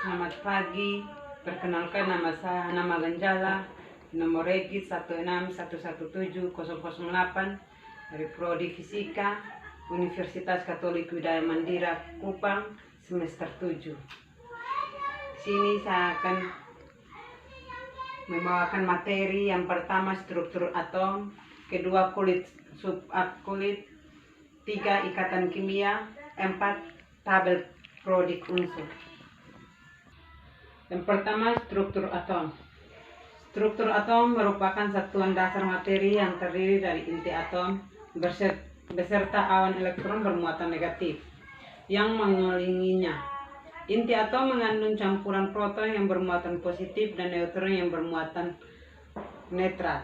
Selamat pagi, perkenalkan nama saya Hana Maganjala, nomor regi 16117-008 dari Prodi Fisika, Universitas Katolik Widaya Mandira, Kupang, semester 7. Sini saya akan membawakan materi yang pertama struktur atom, kedua kulit subat kulit, 3 ikatan kimia, 4 tabel prodik unsur. Yang pertama, struktur atom. Struktur atom merupakan satuan dasar materi yang terdiri dari inti atom beserta awan elektron bermuatan negatif yang mengelilinginya. Inti atom mengandung campuran proton yang bermuatan positif dan neutron yang bermuatan netral,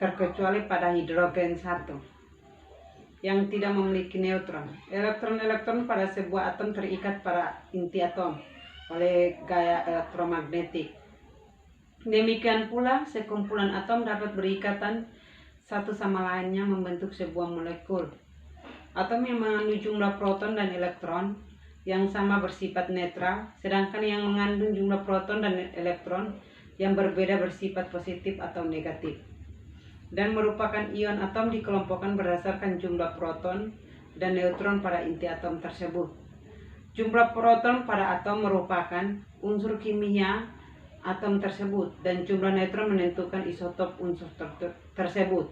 terkecuali pada hidrogen 1 yang tidak memiliki neutron. Elektron-elektron pada sebuah atom terikat pada inti atom oleh gaya elektromagnetik. Demikian pula, sekumpulan atom dapat berikatan satu sama lainnya membentuk sebuah molekul. Atom yang mengandung jumlah proton dan elektron yang sama bersifat netral, sedangkan yang mengandung jumlah proton dan elektron yang berbeda bersifat positif atau negatif. Dan merupakan ion atom dikelompokkan berdasarkan jumlah proton dan neutron pada inti atom tersebut. Jumlah proton pada atom merupakan unsur kimia atom tersebut dan jumlah neutron menentukan isotop unsur tersebut.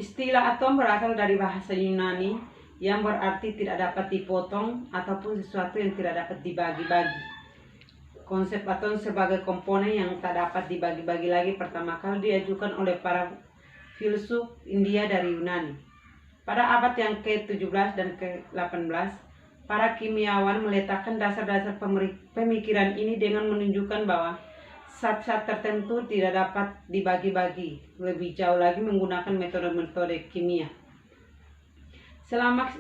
Istilah atom berasal dari bahasa Yunani yang berarti tidak dapat dipotong ataupun sesuatu yang tidak dapat dibagi-bagi. Konsep atom sebagai komponen yang tak dapat dibagi-bagi lagi pertama kali diajukan oleh para filsuf India dari Yunani. Pada abad yang ke-17 dan ke-18, para kimiawan meletakkan dasar-dasar pemikiran ini dengan menunjukkan bahwa zat-zat tertentu tidak dapat dibagi-bagi, lebih jauh lagi menggunakan metode-metode kimia. Selama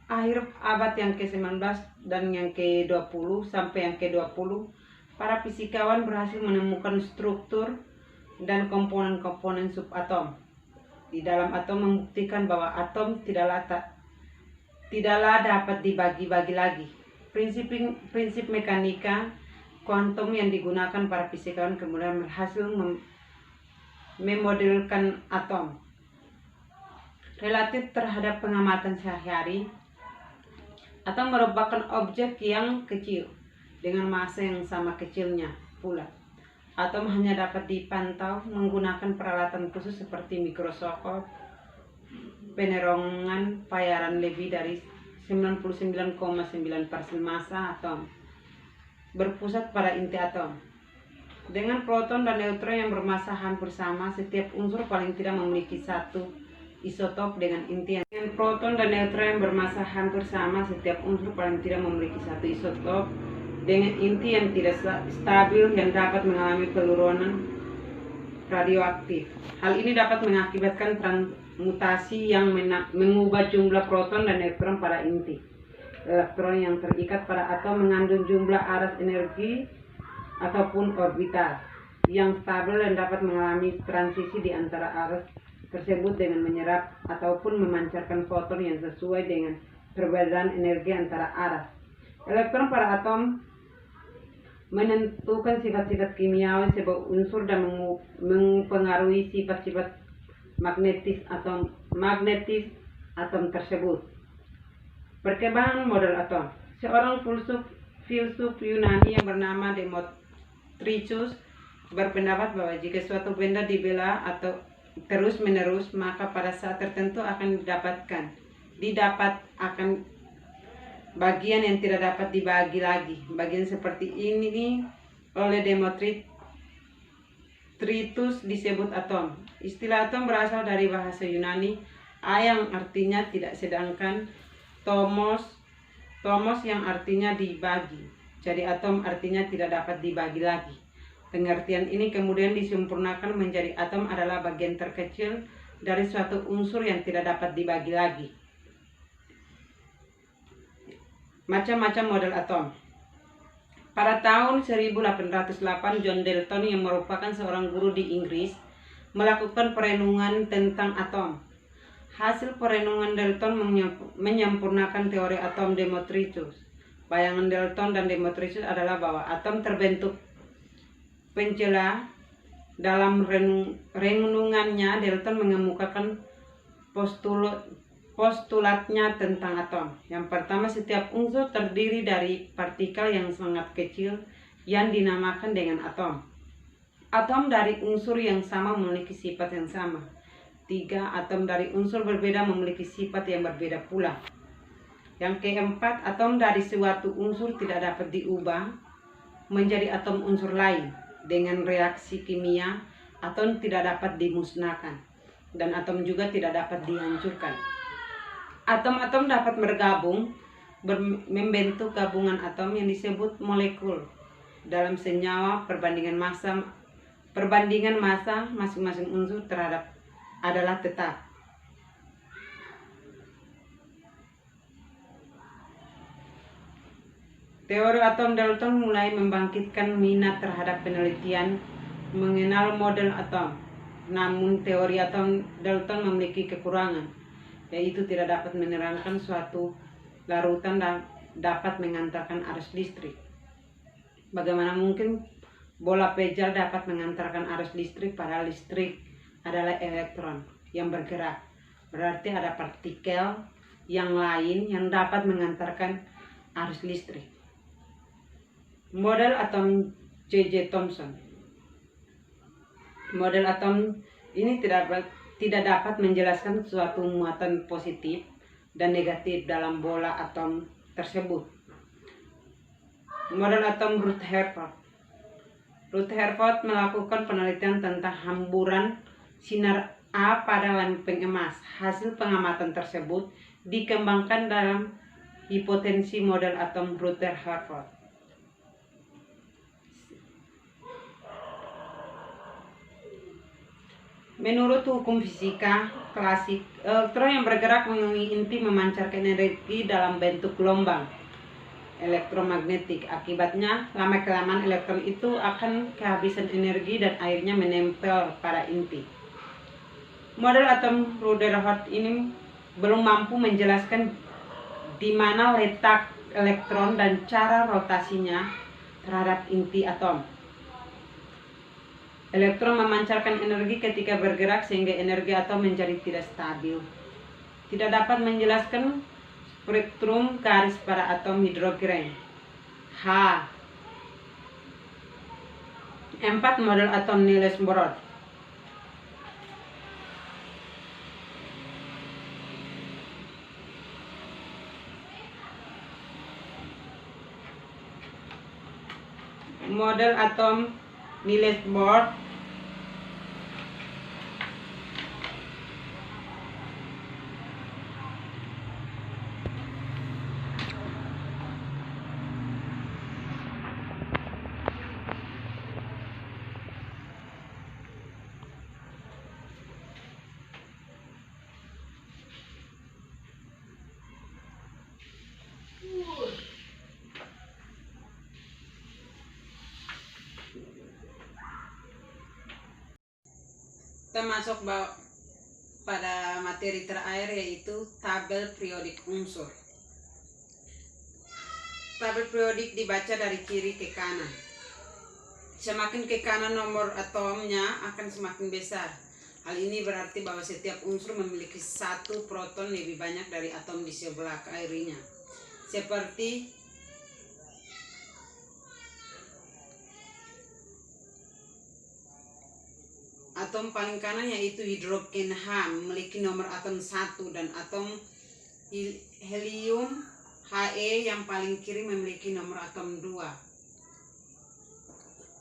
akhir abad yang ke-19 dan yang ke-20 sampai yang ke-20, para fisikawan berhasil menemukan struktur dan komponen-komponen subatom di dalam atom, membuktikan bahwa atom tidaklah dapat dibagi-bagi lagi. Prinsip mekanika kuantum yang digunakan para fisikawan kemudian berhasil memodelkan atom. Relatif terhadap pengamatan sehari-hari, atom merupakan objek yang kecil dengan massa yang sama kecilnya pula. Atom hanya dapat dipantau menggunakan peralatan khusus seperti mikroskop penerangan payaran. Lebih dari 99,9% massa atom berpusat pada inti atom. Dengan proton dan neutron yang bermassa hampir sama, setiap unsur paling tidak memiliki satu isotop dengan inti. Dengan proton dan neutron yang bermassa hampir sama, setiap unsur paling tidak memiliki satu isotop dengan inti yang tidak stabil yang dapat mengalami pelurunan radioaktif. Hal ini dapat mengakibatkan transmutasi yang mengubah jumlah proton dan neutron pada inti. Elektron yang terikat pada atom mengandung jumlah aras energi ataupun orbital yang stabil dan dapat mengalami transisi di antara aras tersebut dengan menyerap ataupun memancarkan foton yang sesuai dengan perbedaan energi antara aras. Elektron pada atom menentukan sifat-sifat kimiawi sebuah unsur dan mempengaruhi sifat-sifat magnetis atom tersebut. Perkembangan model atom. Seorang filsuf Yunani yang bernama Democritus berpendapat bahwa jika suatu benda dibelah atau terus-menerus, maka pada saat tertentu akan akan bagian yang tidak dapat dibagi lagi. Bagian seperti ini oleh Democritus disebut atom. Istilah atom berasal dari bahasa Yunani a yang artinya tidak, sedangkan tomos yang artinya dibagi. Jadi atom artinya tidak dapat dibagi lagi. Pengertian ini kemudian disempurnakan menjadi atom adalah bagian terkecil dari suatu unsur yang tidak dapat dibagi lagi. Macam-macam model atom. Pada tahun 1808, John Dalton yang merupakan seorang guru di Inggris melakukan perenungan tentang atom. Hasil perenungan Dalton menyempurnakan teori atom Democritus. Bayangan Dalton dan Democritus adalah bahwa atom terbentuk pencela. Dalam renungannya, Dalton mengemukakan postulatnya tentang atom. Yang pertama, setiap unsur terdiri dari partikel yang sangat kecil yang dinamakan dengan atom. Atom dari unsur yang sama memiliki sifat yang sama. 3. Atom dari unsur berbeda memiliki sifat yang berbeda pula. Yang keempat, atom dari suatu unsur tidak dapat diubah menjadi atom unsur lain. Dengan reaksi kimia, atom tidak dapat dimusnahkan, dan atom juga tidak dapat dihancurkan. Atom-atom dapat bergabung, membentuk gabungan atom yang disebut molekul. Dalam senyawa, perbandingan massa masing-masing unsur adalah tetap. Teori atom Dalton mulai membangkitkan minat terhadap penelitian mengenal model atom. Namun teori atom Dalton memiliki kekurangan, yaitu tidak dapat menerangkan suatu larutan dan dapat mengantarkan arus listrik. Bagaimana mungkin bola pejal dapat mengantarkan arus listrik, padahal listrik adalah elektron yang bergerak. Berarti ada partikel yang lain yang dapat mengantarkan arus listrik. Model atom J.J. Thomson. Model atom ini tidak dapat menjelaskan suatu muatan positif dan negatif dalam bola atom tersebut. Model atom Rutherford. Rutherford melakukan penelitian tentang hamburan sinar A pada lempeng emas. Hasil pengamatan tersebut dikembangkan dalam hipotensi model atom Rutherford. Menurut hukum fisika klasik, elektron yang bergerak mengelilingi inti memancarkan energi dalam bentuk gelombang elektromagnetik. Akibatnya, lama-kelamaan elektron itu akan kehabisan energi dan akhirnya menempel pada inti. Model atom Rutherford ini belum mampu menjelaskan di mana letak elektron dan cara rotasinya terhadap inti atom. Elektron memancarkan energi ketika bergerak sehingga energi atom menjadi tidak stabil. Tidak dapat menjelaskan spektrum garis pada atom hidrogen. H. 4. Model atom Niels Bohr. Model atom Niels Bohr kita masuk pada materi terakhir, yaitu tabel periodik unsur. Tabel periodik dibaca dari kiri ke kanan. Semakin ke kanan nomor atomnya akan semakin besar. Hal ini berarti bahwa setiap unsur memiliki satu proton lebih banyak dari atom di sebelah kirinya. Seperti atom paling kanan yaitu hidrogen H memiliki nomor atom 1, dan atom helium He yang paling kiri memiliki nomor atom 2.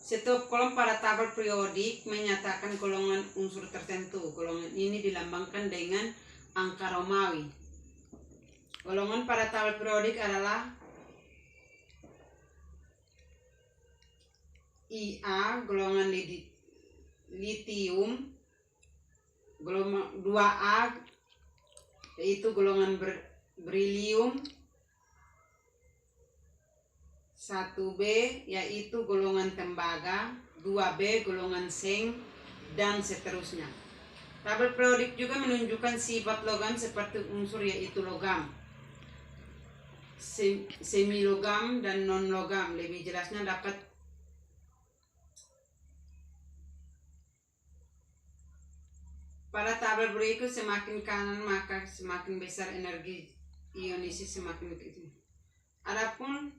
Setiap kolom pada tabel periodik menyatakan golongan unsur tertentu. Golongan ini dilambangkan dengan angka Romawi. Golongan pada tabel periodik adalah Ia, golongan litium, golongan 2A yaitu golongan berilium, 1B yaitu golongan tembaga, 2B golongan seng, dan seterusnya. Tabel periodik juga menunjukkan sifat logam seperti unsur yaitu logam. semi logam dan non logam. Lebih jelasnya dapat pada tabel berikut. Semakin kanan maka semakin besar energi ionisasi, semakin kecil. Adapun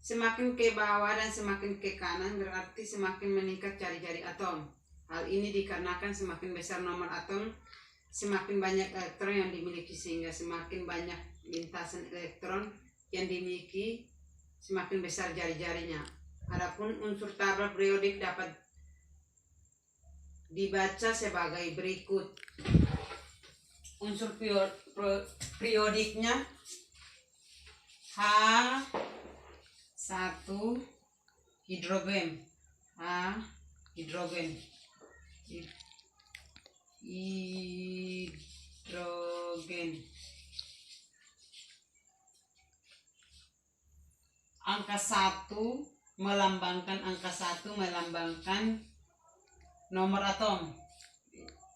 semakin ke bawah dan semakin ke kanan berarti semakin meningkat jari-jari atom. Hal ini dikarenakan semakin besar nomor atom, semakin banyak elektron yang dimiliki, sehingga semakin banyak lintasan elektron yang dimiliki, semakin besar jari-jarinya. Adapun unsur tabel periodik dapat dibaca sebagai berikut. Unsur periodiknya H1 hidrogen, hidrogen. Angka 1 melambangkan nomor atom.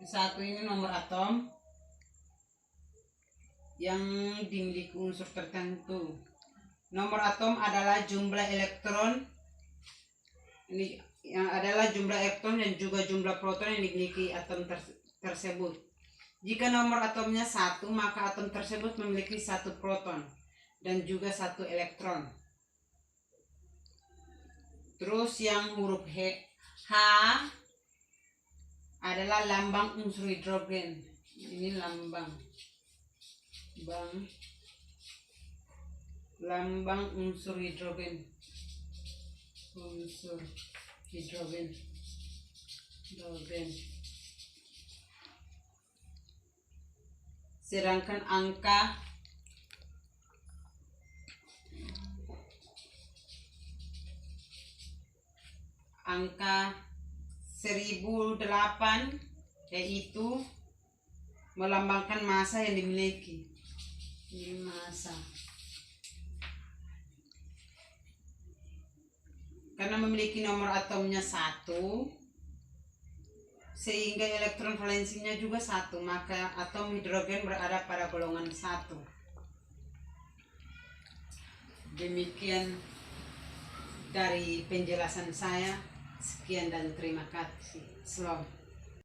Satu ini nomor atom yang dimiliki unsur tertentu. Nomor atom adalah jumlah elektron, ini yang adalah jumlah elektron dan juga jumlah proton yang dimiliki atom tersebut. Jika nomor atomnya 1, maka atom tersebut memiliki 1 proton dan juga 1 elektron. Terus yang huruf H adalah lambang unsur hidrogen. Ini lambang unsur hidrogen. Sedangkan angka angka 1008 yaitu melambangkan massa yang dimiliki. Ini massa. Karena memiliki nomor atomnya 1, sehingga elektron valensinya juga 1, maka atom hidrogen berada pada golongan 1. Demikian dari penjelasan saya. Sekian dan terima kasih. Shalom.